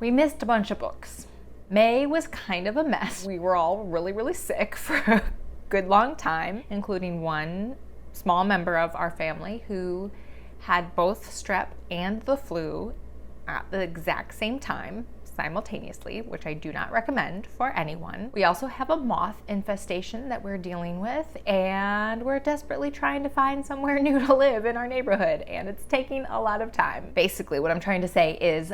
We missed a bunch of books. May was kind of a mess. We were all really sick for a good long time, including one small member of our family who had both strep and the flu at the exact same time, simultaneously, which I do not recommend for anyone. We also have a moth infestation that we're dealing with, and we're desperately trying to find somewhere new to live in our neighborhood, and it's taking a lot of time. Basically, what I'm trying to say is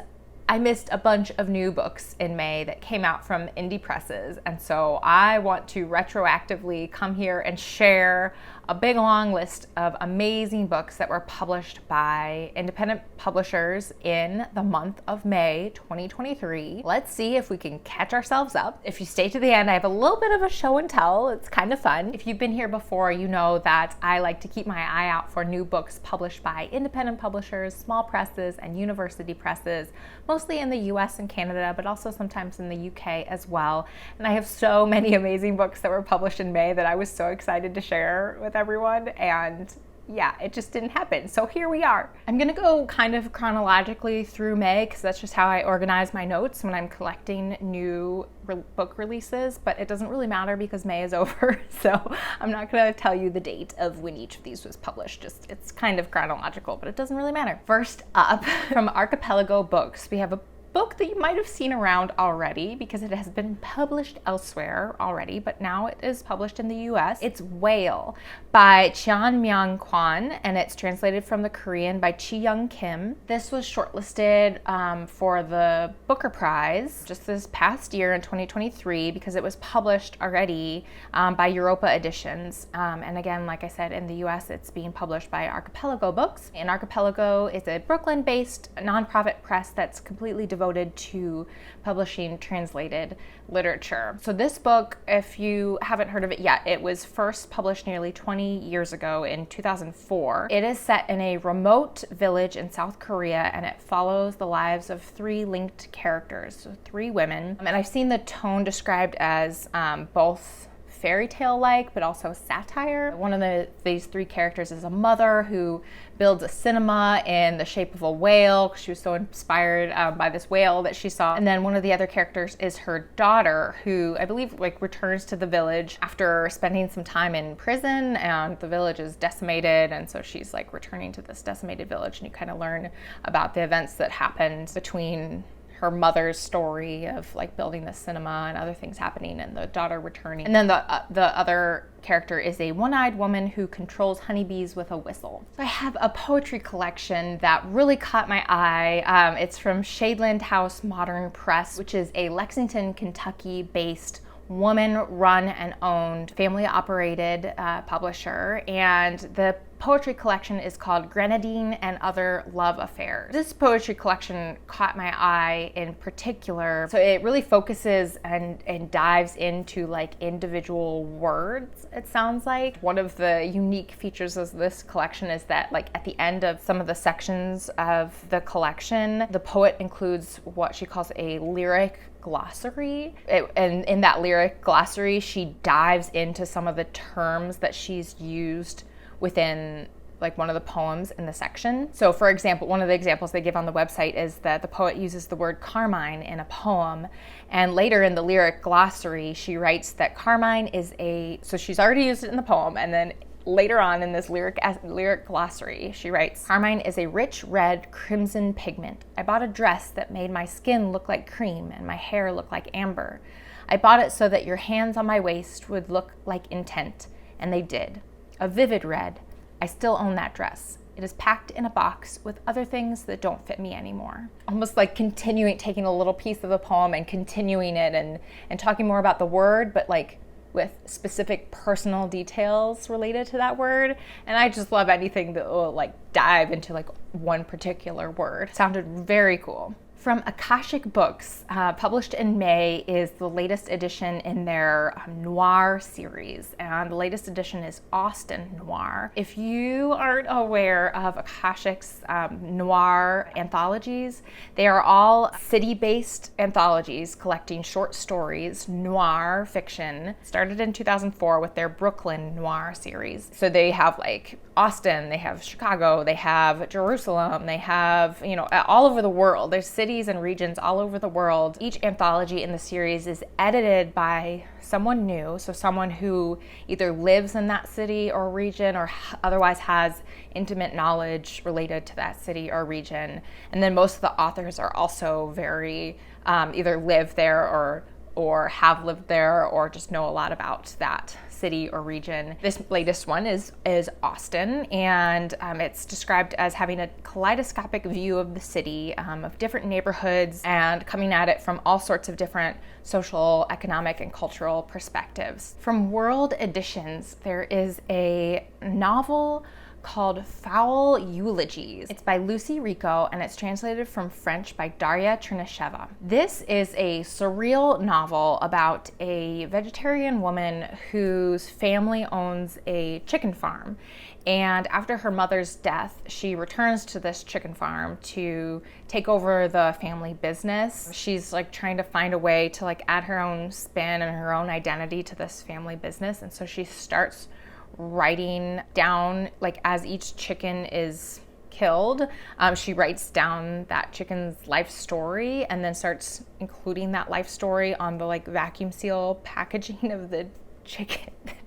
I missed a bunch of new books in May that came out from indie presses, and so I want to retroactively come here and share a big long list of amazing books that were published by independent publishers in the month of May 2023. Let's see if we can catch ourselves up. If you stay to the end, I have a little bit of a show and tell. It's kind of fun. If you've been here before, you know that I like to keep my eye out for new books published by independent publishers, small presses, and university presses, mostly in the US and Canada, but also sometimes in the UK as well. And I have so many amazing books that were published in May that I was so excited to share with everyone, and yeah, it just didn't happen. So here we are. I'm gonna go kind of chronologically through May because that's just how I organize my notes when I'm collecting new book releases, but it doesn't really matter because May is over, so I'm not gonna tell you the date of when each of these was published. Just it's kind of chronological, but it doesn't really matter. First up, from Archipelago Books, we have a book that you might have seen around already because it has been published elsewhere already, but now it is published in the US. It's Whale by Cheon Myeong-kwan, and it's translated from the Korean by Chi-Young Kim. This was shortlisted for the Booker Prize just this past year in 2023 because it was published already by Europa Editions. And again, like I said, in the US, it's being published by Archipelago Books. And Archipelago is a Brooklyn-based nonprofit press that's completely devoted to publishing translated literature. So this book, if you haven't heard of it yet, it was first published nearly 20 years ago in 2004. It is set in a remote village in South Korea, and it follows the lives of three linked characters, so three women. And I've seen the tone described as both fairy tale-like, but also satire. One of these three characters is a mother who builds a cinema in the shape of a whale because she was so inspired by this whale that she saw. And then one of the other characters is her daughter, who I believe returns to the village after spending some time in prison, and the village is decimated, and so she's returning to this decimated village, and you kind of learn about the events that happened between her mother's story of building the cinema and other things happening and the daughter returning. And then the other character is a one-eyed woman who controls honeybees with a whistle. So I have a poetry collection that really caught my eye. It's from Shadelandhouse Modern Press, which is a Lexington, Kentucky-based woman-run and owned, family-operated publisher, and the poetry collection is called Grenadine and Other Love Affairs. This poetry collection caught my eye in particular. So it really focuses and dives into individual words, it sounds like. One of the unique features of this collection is that at the end of some of the sections of the collection, the poet includes what she calls a lyric glossary. And in that lyric glossary, she dives into some of the terms that she's used within one of the poems in the section. So for example, one of the examples they give on the website is that the poet uses the word carmine in a poem, and later in the lyric glossary she writes that carmine is so she's already used it in the poem, and then later on in this lyric glossary she writes, "Carmine is a rich red crimson pigment. I bought a dress that made my skin look like cream and my hair look like amber. I bought it so that your hands on my waist would look like intent, and they did. A vivid red. I still own that dress. It is packed in a box with other things that don't fit me anymore." Almost continuing, taking a little piece of the poem and continuing it and talking more about the word, but with specific personal details related to that word. And I just love anything that will dive into one particular word. Sounded very cool. From Akashic Books, published in May, is the latest edition in their Noir series, and the latest edition is Austin Noir. If you aren't aware of Akashic's Noir anthologies, they are all city-based anthologies collecting short stories, noir fiction, started in 2004 with their Brooklyn Noir series. So they have Austin, they have Chicago, they have Jerusalem, they have, all over the world. There's cities and regions all over the world. Each anthology in the series is edited by someone new, so someone who either lives in that city or region or otherwise has intimate knowledge related to that city or region. And then most of the authors are also very either live there or have lived there or just know a lot about that city or region. This latest one is Austin, and it's described as having a kaleidoscopic view of the city, of different neighborhoods, and coming at it from all sorts of different social, economic, and cultural perspectives. From World Editions, there is a novel called Fowl, Eulogies. It's by Lucie, Rico, and it's translated from French by Daria Trinasheva. This is a surreal novel about a vegetarian woman whose family owns a chicken farm. And after her mother's death, she returns to this chicken farm to take over the family business. She's trying to find a way to add her own spin and her own identity to this family business. And so she starts writing down, as each chicken is killed, she writes down that chicken's life story and then starts including that life story on the vacuum seal packaging of the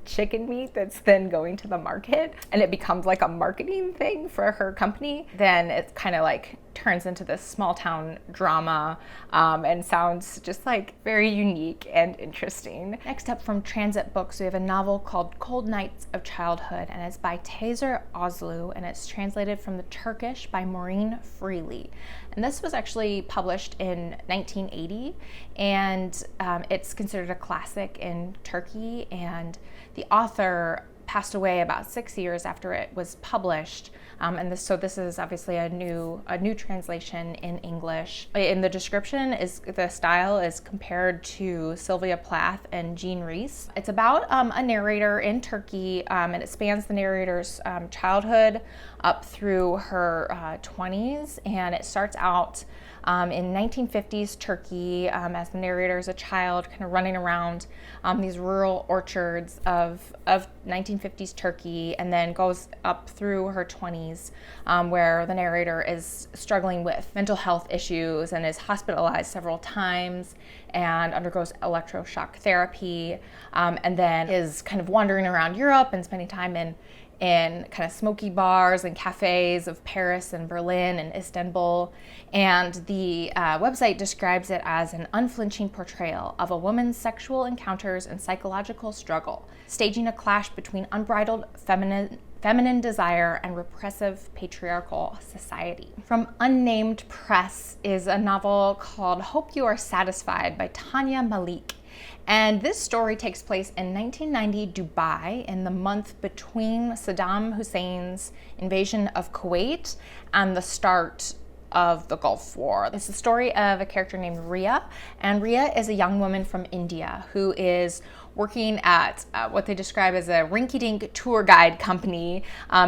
chicken meat that's then going to the market, and it becomes a marketing thing for her company. Then it kind of turns into this small town drama, and sounds just very unique and interesting. Next up from Transit Books, we have a novel called Cold Nights of Childhood, and it's by Tezer, Özlü, and it's translated from the Turkish by Maureen Freely. And this was actually published in 1980, and it's considered a classic in Turkey, and the author passed away about 6 years after it was published, and this is obviously a new translation in English. In the description, the style is compared to Sylvia Plath and Jean Rhys. It's about a narrator in Turkey, and it spans the narrator's childhood up through her 20s, and it starts out in 1950s Turkey, as the narrator is a child kind of running around these rural orchards of 1950s Turkey, and then goes up through her 20s, where the narrator is struggling with mental health issues and is hospitalized several times and undergoes electroshock therapy, and then is kind of wandering around Europe and spending time in kind of smoky bars and cafes of Paris and Berlin and Istanbul. And the website describes it as an unflinching portrayal of a woman's sexual encounters and psychological struggle, staging a clash between unbridled feminine desire and repressive patriarchal society. From Unnamed Press is a novel called Hope You Are Satisfied by Tania, Malik. And this story takes place in 1990 Dubai, in the month between Saddam Hussein's invasion of Kuwait and the start of the Gulf War. It's the story of a character named Ria, and Ria is a young woman from India who is working at what they describe as a rinky-dink tour guide company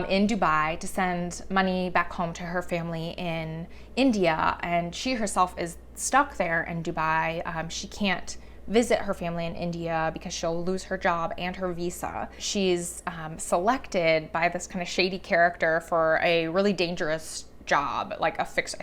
in Dubai to send money back home to her family in India, and she herself is stuck there in Dubai. She can't visit her family in India because she'll lose her job and her visa. She's selected by this kind of shady character for a really dangerous job, a fixer,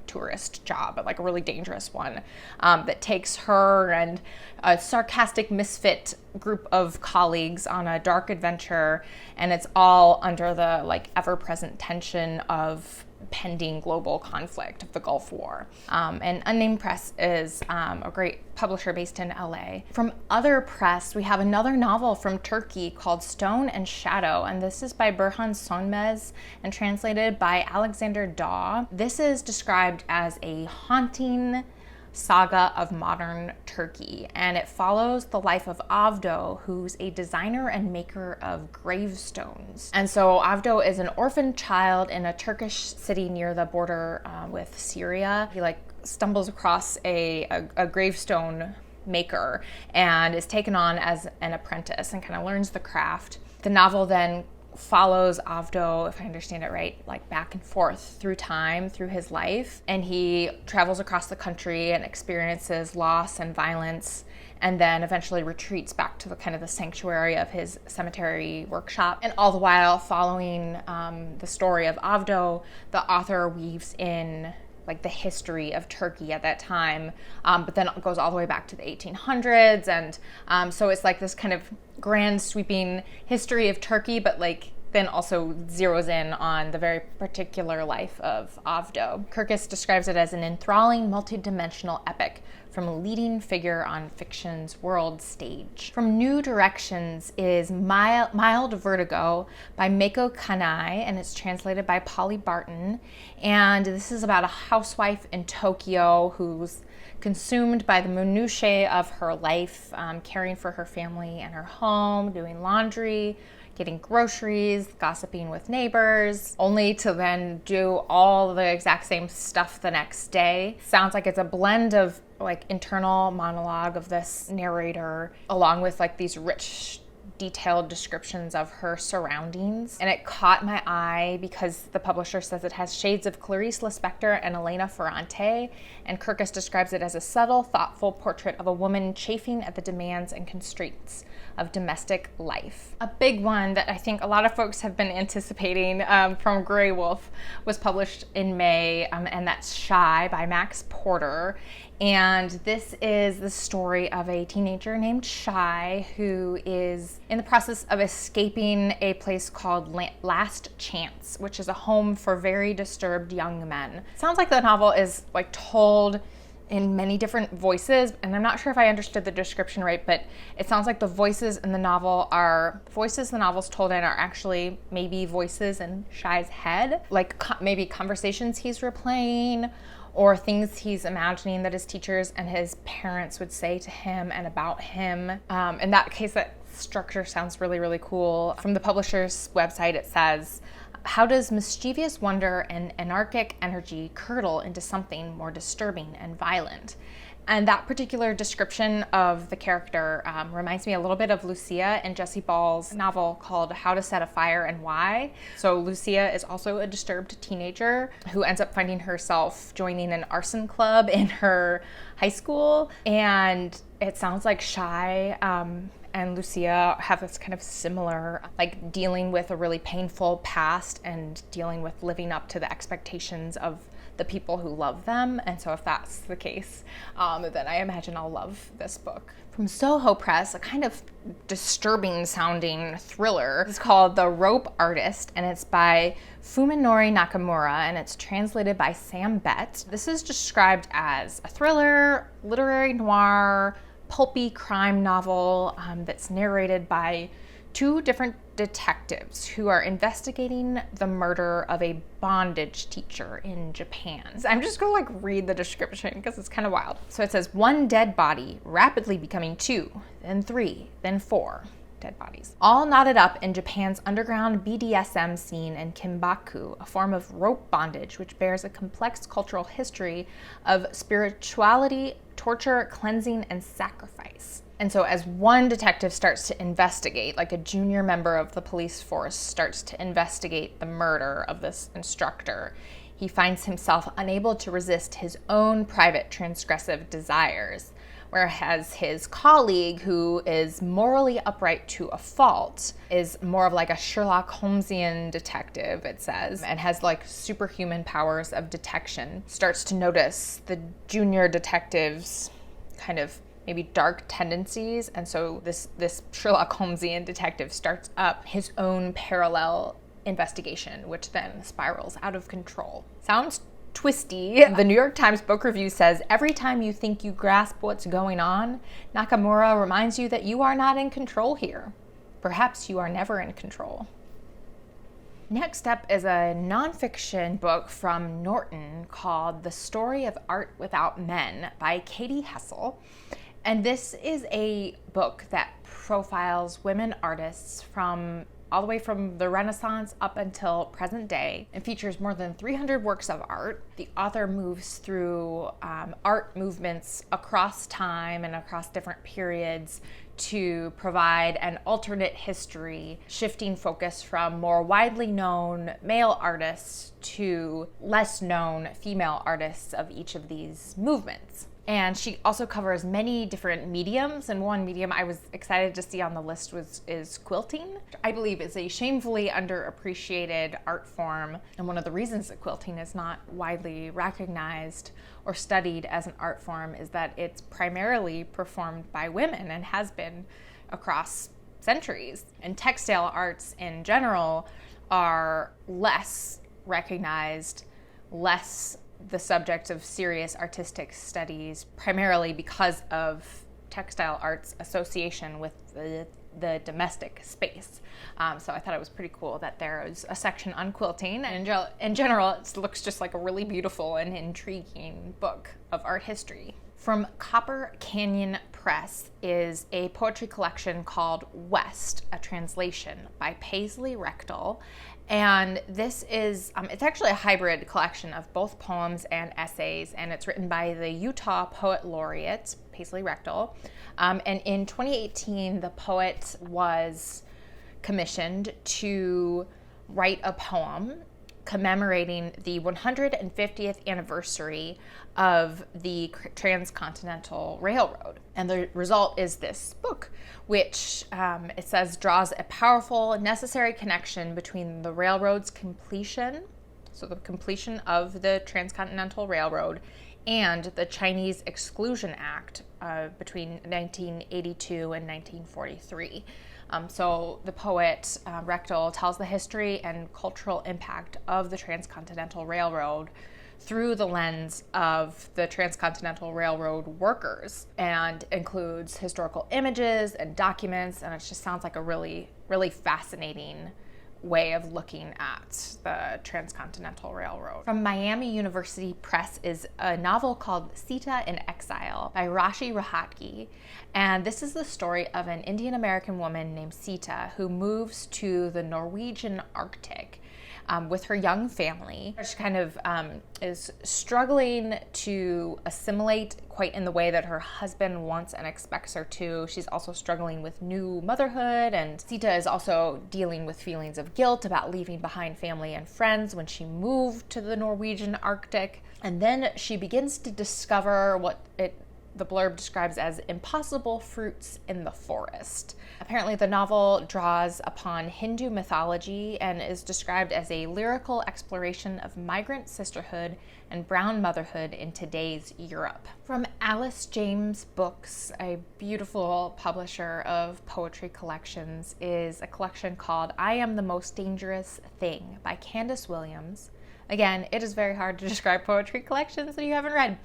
tourist job, but a really dangerous one, that takes her and a sarcastic misfit group of colleagues on a dark adventure, and it's all under the ever-present tension of pending global conflict of the Gulf War. And Unnamed Press is a great publisher based in LA. From Other Press, we have another novel from Turkey called Stone and Shadow, and this is by Burhan Sönmez and translated by Alexander Daw. This is described as a haunting saga of modern Turkey, and it follows the life of Avdo, who's a designer and maker of gravestones. And so Avdo is an orphaned child in a Turkish city near the border with Syria. He stumbles across a gravestone maker and is taken on as an apprentice and kind of learns the craft. The novel then follows Avdo, if I understand it right, like back and forth through time, through his life. And he travels across the country and experiences loss and violence, and then eventually retreats back to the kind of the sanctuary of his cemetery workshop. And all the while following the story of Avdo, the author weaves in like the history of Turkey at that time, but then it goes all the way back to the 1800s. And so it's like this kind of grand sweeping history of Turkey, but like then also zeroes in on the very particular life of Avdo. Kirkus describes it as an enthralling, multi-dimensional epic from a leading figure on fiction's world stage. From New Directions is Mild Vertigo by Mieko Kanai, and it's translated by Polly Barton. And this is about a housewife in Tokyo who's consumed by the minutiae of her life, caring for her family and her home, doing laundry, getting groceries, gossiping with neighbors, only to then do all the exact same stuff the next day. Sounds like it's a blend of like internal monologue of this narrator along with like these rich detailed descriptions of her surroundings. And it caught my eye because the publisher says it has shades of Clarice Lispector and Elena Ferrante, and Kirkus describes it as a subtle, thoughtful portrait of a woman chafing at the demands and constraints of domestic life. A big one that I think a lot of folks have been anticipating from Graywolf was published in May, and that's Shy by Max Porter. And this is the story of a teenager named Shy who is in the process of escaping a place called Last Chance, which is a home for very disturbed young men. Sounds like the novel is like told in many different voices, and I'm not sure if I understood the description right, but it sounds like the voices in the novel's told in are actually maybe voices in Shy's head, like maybe conversations he's replaying or things he's imagining that his teachers and his parents would say to him and about him. In that case, that structure sounds really, really cool. From the publisher's website, it says, how does mischievous wonder and anarchic energy curdle into something more disturbing and violent? And that particular description of the character reminds me a little bit of Lucia in Jessie Ball's novel called How to Set a Fire and Why. So Lucia is also a disturbed teenager who ends up finding herself joining an arson club in her high school. And it sounds like Shy and Lucia have this kind of similar, like dealing with a really painful past and dealing with living up to the expectations of the people who love them. And so if that's the case, then I imagine I'll love this book. From Soho Press, a kind of disturbing sounding thriller. It's called The Rope Artist, and it's by Fuminor Nakamura, and it's translated by Sam Bett. This is described as a thriller, literary noir, pulpy crime novel that's narrated by two different detectives who are investigating the murder of a bondage teacher in Japan. So I'm just gonna read the description because it's kind of wild. So it says, one dead body rapidly becoming 2, then 3, then 4 dead bodies, all knotted up in Japan's underground BDSM scene in Kimbaku, a form of rope bondage which bears a complex cultural history of spirituality, torture, cleansing, and sacrifice. And so as one detective starts to investigate, like a junior member of the police force starts to investigate the murder of this instructor, he finds himself unable to resist his own private transgressive desires, whereas his colleague, who is morally upright to a fault, is more of like a Sherlock Holmesian detective, it says, and has like superhuman powers of detection, starts to notice the junior detective's kind of maybe dark tendencies. And so this Sherlock Holmesian detective starts up his own parallel investigation, which then spirals out of control. Sounds twisty. The New York Times Book Review says, every time you think you grasp what's going on, Nakamura reminds you that you are not in control here. Perhaps you are never in control. Next up is a nonfiction book from Norton called The Story of Art Without Men by Katie Hessel. And this is a book that profiles women artists from all the way from the Renaissance up until present day, and features more than 300 works of art. The author moves through art movements across time and across different periods to provide an alternate history, shifting focus from more widely known male artists to less known female artists of each of these movements. And she also covers many different mediums, and one medium I was excited to see on the list is quilting. I believe it's a shamefully underappreciated art form, and one of the reasons that quilting is not widely recognized or studied as an art form is that it's primarily performed by women and has been across centuries. And textile arts in general are less recognized, less the subject of serious artistic studies, primarily because of textile arts association with the domestic space. So I thought it was pretty cool that there is a section on quilting, and in general it looks just like a really beautiful and intriguing book of art history. From Copper Canyon Press is a poetry collection called West, a translation by Paisley Rechtel. And this is, it's actually a hybrid collection of both poems and essays, and it's written by the Utah Poet Laureate, Paisley Rechtel. And in 2018, the poet was commissioned to write a poem commemorating the 150th anniversary of the Transcontinental Railroad. And the result is this book, which it says draws a powerful, necessary connection between the railroad's completion, so the completion of the Transcontinental Railroad, and the Chinese Exclusion Act between 1982 and 1943. So the poet Rechtel tells the history and cultural impact of the Transcontinental Railroad through the lens of the Transcontinental Railroad workers, and includes historical images and documents, and it just sounds like a really, really fascinating way of looking at the Transcontinental Railroad. From Miami University Press is a novel called Sita in Exile by Rashi Rahatgi. And this is the story of an Indian American woman named Sita who moves to the Norwegian Arctic with her young family. She kind of is struggling to assimilate quite in the way that her husband wants and expects her to. She's also struggling with new motherhood, and Sita is also dealing with feelings of guilt about leaving behind family and friends when she moved to the Norwegian Arctic. And then she begins to discover what the blurb describes as impossible fruits in the forest. Apparently the novel draws upon Hindu mythology and is described as a lyrical exploration of migrant sisterhood and brown motherhood in today's Europe. From Alice James Books, a beautiful publisher of poetry collections, is a collection called I Am the Most Dangerous Thing by Candace Williams. Again, it is very hard to describe poetry collections that you haven't read.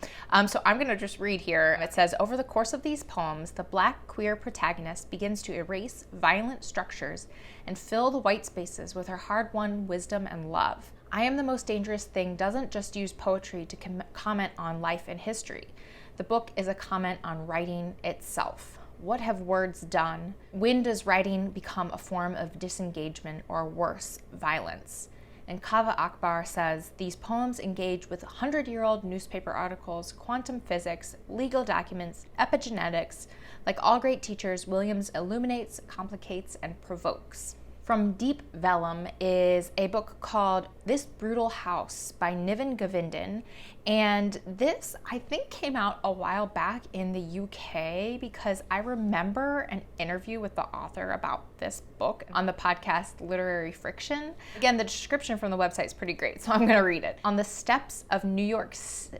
So I'm going to just read here. It says, over the course of these poems, the Black queer protagonist begins to erase violent structures and fill the white spaces with her hard-won wisdom and love. I Am the Most Dangerous Thing doesn't just use poetry to comment on life and history. The book is a comment on writing itself. What have words done? When does writing become a form of disengagement or worse, violence? And Kava Akbar says, these poems engage with 100-year-old newspaper articles, quantum physics, legal documents, epigenetics. Like all great teachers, Williams illuminates, complicates, and provokes. From Deep Vellum is a book called This Brutal House by Niven Govindan. And this, I think, came out a while back in the UK because I remember an interview with the author about this book on the podcast Literary Friction. Again, the description from the website is pretty great, so I'm going to read it. On the steps of New York's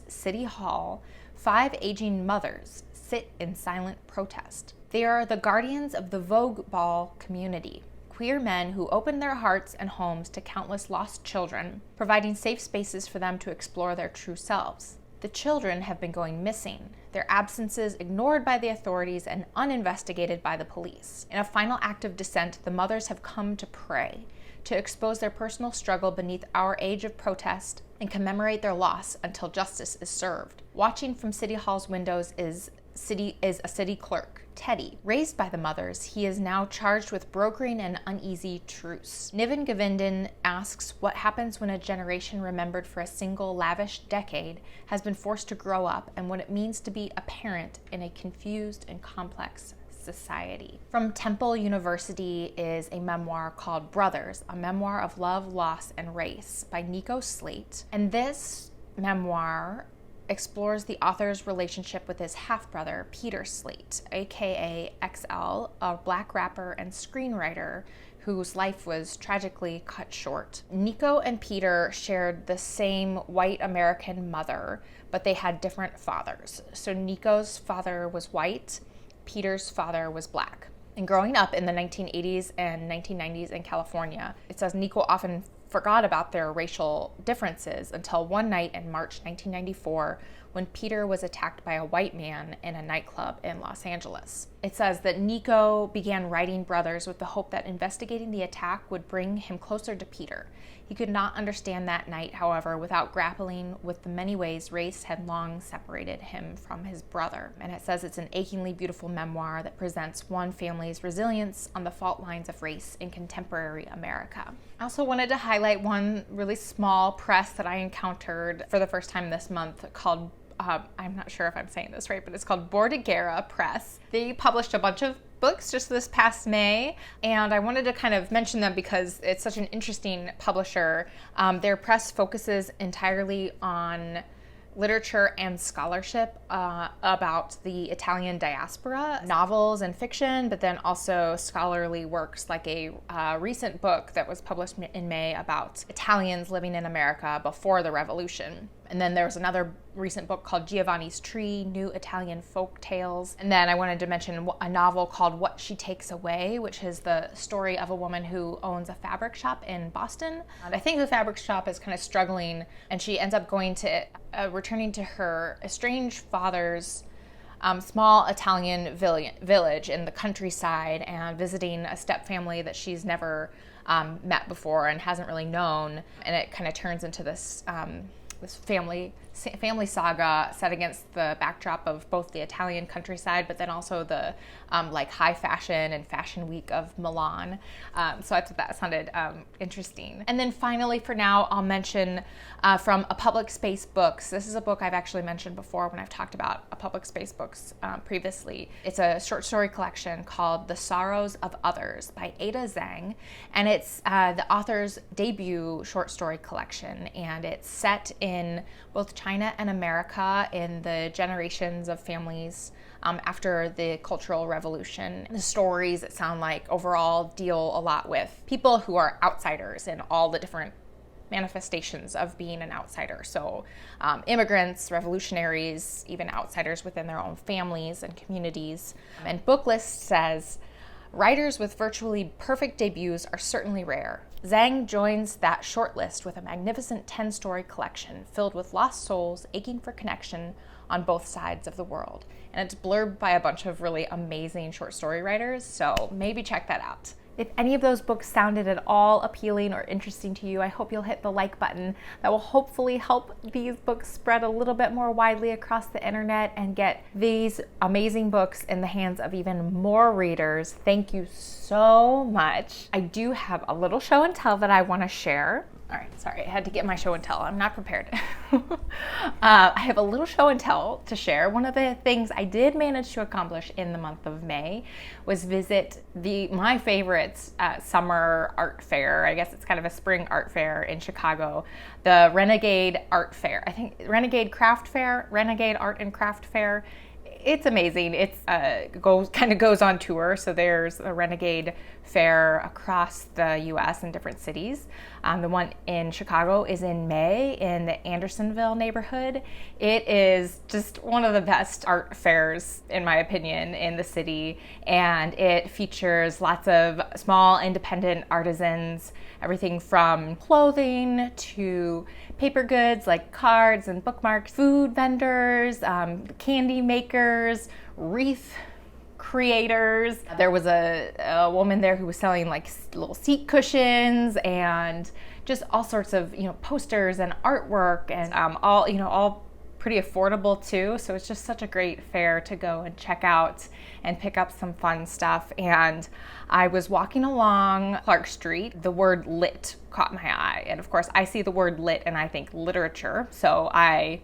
City Hall, 5 aging mothers sit in silent protest. They are the guardians of the Vogue Ball community, queer men who open their hearts and homes to countless lost children, providing safe spaces for them to explore their true selves. The children have been going missing, their absences ignored by the authorities and uninvestigated by the police. In a final act of dissent, the mothers have come to pray, to expose their personal struggle beneath our age of protest and commemorate their loss until justice is served. Watching from City Hall's windows is a city clerk. Teddy. Raised by the mothers, he is now charged with brokering an uneasy truce. Niven Govindan asks what happens when a generation remembered for a single lavish decade has been forced to grow up, and what it means to be a parent in a confused and complex society. From Temple University is a memoir called Brothers, a memoir of love, loss, and race by Nico Slate. And this memoir explores the author's relationship with his half-brother, Peter Slate, aka XL, a black rapper and screenwriter whose life was tragically cut short. Nico and Peter shared the same white American mother, but they had different fathers. So Nico's father was white, Peter's father was black. And growing up in the 1980s and 1990s in California, it says Nico often forgot about their racial differences until one night in March 1994 when Peter was attacked by a white man in a nightclub in Los Angeles. It says that Nico began writing Brothers with the hope that investigating the attack would bring him closer to Peter. He could not understand that night, however, without grappling with the many ways race had long separated him from his brother. And it says it's an achingly beautiful memoir that presents one family's resilience on the fault lines of race in contemporary America. I also wanted to highlight one really small press that I encountered for the first time this month called I'm not sure if I'm saying this right, but it's called Bordighera Press. They published a bunch of books just this past May, and I wanted to kind of mention them because it's such an interesting publisher. Their press focuses entirely on literature and scholarship about the Italian diaspora, novels and fiction, but then also scholarly works like a recent book that was published in May about Italians living in America before the Revolution. And then there was another recent book called Giovanni's Tree, New Italian Folk Tales. And then I wanted to mention a novel called What She Takes Away, which is the story of a woman who owns a fabric shop in Boston. And I think the fabric shop is kind of struggling, and she ends up going to, returning to her estranged father's small Italian village in the countryside and visiting a step family that she's never met before and hasn't really known. And it kind of turns into this this family saga set against the backdrop of both the Italian countryside, but then also the like high fashion and fashion week of Milan. So I thought that sounded interesting. And then finally, for now, I'll mention from A Public Space Books. This is a book I've actually mentioned before when I've talked about A Public Space Books previously. It's a short story collection called The Sorrows of Others by Ada Zhang, and it's the author's debut short story collection, and it's set in both China and America in the generations of families after the Cultural Revolution. The stories, it sound like, overall deal a lot with people who are outsiders in all the different manifestations of being an outsider. So immigrants, revolutionaries, even outsiders within their own families and communities. And Booklist says, writers with virtually perfect debuts are certainly rare. Zhang joins that shortlist with a magnificent 10-story collection filled with lost souls aching for connection on both sides of the world. And it's blurbed by a bunch of really amazing short story writers, so maybe check that out. If any of those books sounded at all appealing or interesting to you, I hope you'll hit the like button. That will hopefully help these books spread a little bit more widely across the internet and get these amazing books in the hands of even more readers. Thank you so much. I do have a little show and tell that I want to share. All right, sorry, I had to get my show and tell. I'm not prepared. I have a little show and tell to share. One of the things I did manage to accomplish in the month of May was visit my favorite summer art fair. I guess it's kind of a spring art fair in Chicago, the Renegade Art Fair. I think Renegade Craft Fair, Renegade Art and Craft Fair. It's amazing. It's goes on tour. So there's a Renegade Fair across the U.S. in different cities. The one in Chicago is in May in the Andersonville neighborhood. It is just one of the best art fairs, in my opinion, in the city. And it features lots of small independent artisans, everything from clothing to paper goods like cards and bookmarks, food vendors, candy makers, wreath creators. There was a woman there who was selling like little seat cushions and just all sorts of posters and artwork and all pretty affordable too. So it's just such a great fair to go and check out and pick up some fun stuff. And I was walking along Clark Street. The word lit caught my eye. And of course, I see the word lit and I think literature. So I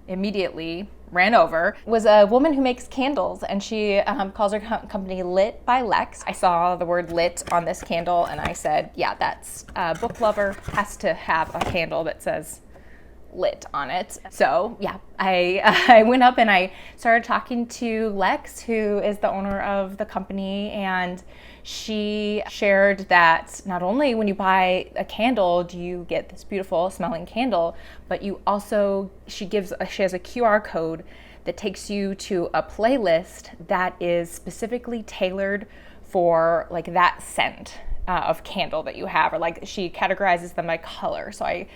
immediately ran over. It was a woman who makes candles, and she calls her company Lit by Lex. I saw the word lit on this candle and I said, yeah, that's a book lover has to have a candle that says lit on it. So yeah, I went up and I started talking to Lex, who is the owner of the company, and she shared that not only when you buy a candle do you get this beautiful smelling candle, but you also, she has a QR code that takes you to a playlist that is specifically tailored for like that scent of candle that you have, or like she categorizes them by color. So I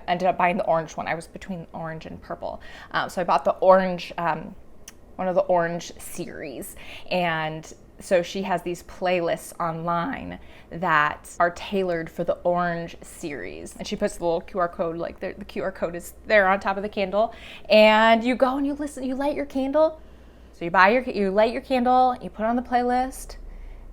ended up buying the orange one. I was between orange and purple. So I bought the orange, one of the orange series. And so she has these playlists online that are tailored for the orange series. And she puts the little QR code, like the QR code is there on top of the candle. And you go and you listen, you light your candle. So you light your candle, you put it on the playlist,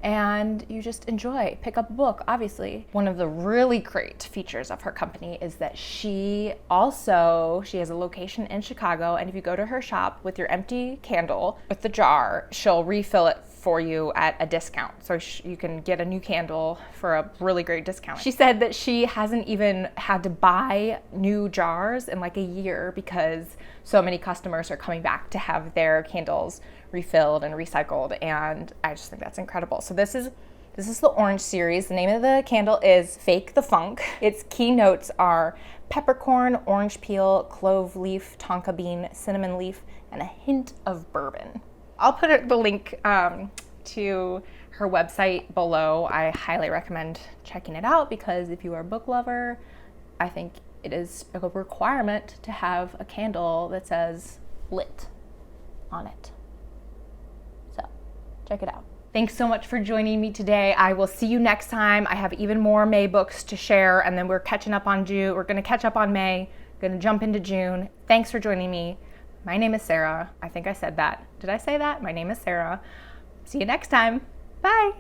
and you just enjoy, pick up a book, obviously. One of the really great features of her company is that she has a location in Chicago, and if you go to her shop with your empty candle, with the jar, she'll refill it for you at a discount. So you can get a new candle for a really great discount. She said that she hasn't even had to buy new jars in like a year because so many customers are coming back to have their candles refilled and recycled, and I just think that's incredible. So this is the orange series. The name of the candle is Fake the Funk. Its keynotes are peppercorn, orange peel, clove leaf, tonka bean, cinnamon leaf, and a hint of bourbon. I'll put the link to her website below. I highly recommend checking it out because if you are a book lover, I think it is a requirement to have a candle that says lit on it. So check it out. Thanks so much for joining me today. I will see you next time. I have even more May books to share, and then we're catching up on June. We're gonna catch up on May, gonna jump into June. Thanks for joining me. My name is Sarah. I think I said that. Did I say that? My name is Sarah. See you next time. Bye.